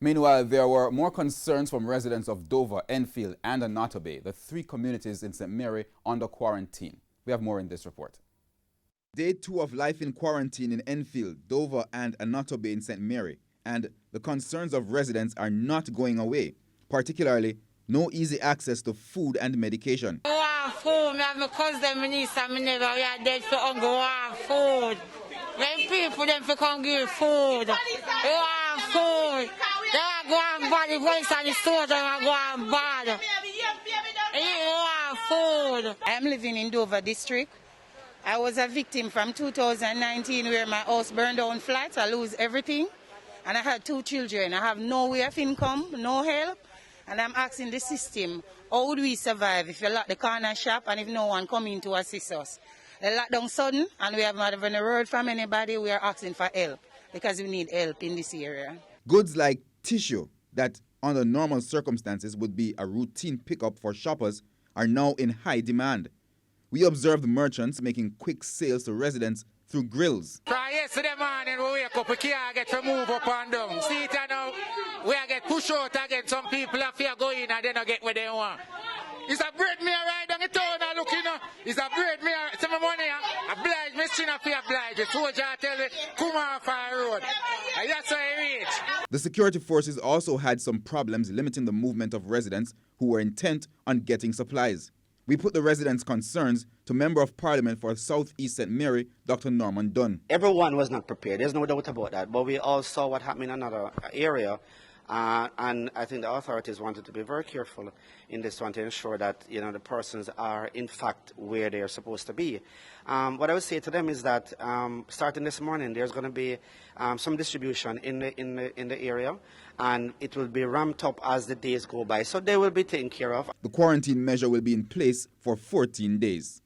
Meanwhile, there were more concerns from residents of Dover, Enfield, and Anotobe, the three communities in St. Mary under quarantine. We have more in this report. Day 2 of life in quarantine in Enfield, Dover, and Anotobe in St. Mary, and the concerns of residents are not going away, particularly no easy access to food and medication. We want food. I have my cousin, my niece, and my neighbor. We are dead for hunger. We want food. When people them for come give food. We want food. They are going bad. The voice on the store, they are going bad. We want food. I am living in Dover district. I was a victim from 2019 where my house burned down flat. I lose everything. And I had 2 children. I have no way of income, no help. And I'm asking the system, how would we survive if you lock the corner shop and if no one come in to assist us? The lockdown sudden and we have not even a word from anybody. We are asking for help because we need help in this area. Goods like tissue that under normal circumstances would be a routine pickup for shoppers are now in high demand. We observed merchants making quick sales to residents through grills. From yesterday morning we wake up, we can't get to move up and down. See it now, we get pushed out again. Some people have fear go in and they don't get what they want. It's a bread me right down the town and look, you know. It's a bread me, some money, oblige me, still not oblige. The soldier tell me, come off our road. And that's why I reach. The security forces also had some problems limiting the movement of residents who were intent on getting supplies. We put the residents' concerns to Member of Parliament for South East St. Mary, Dr. Norman Dunn. Everyone was not prepared. There's no doubt about that. But we all saw what happened in another area. And I think the authorities wanted to be very careful in this one to ensure that, you know, the persons are in fact where they are supposed to be. What I would say to them is that starting this morning, there's going to be some distribution in the area, and it will be ramped up as the days go by. So they will be taken care of. The quarantine measure will be in place for 14 days.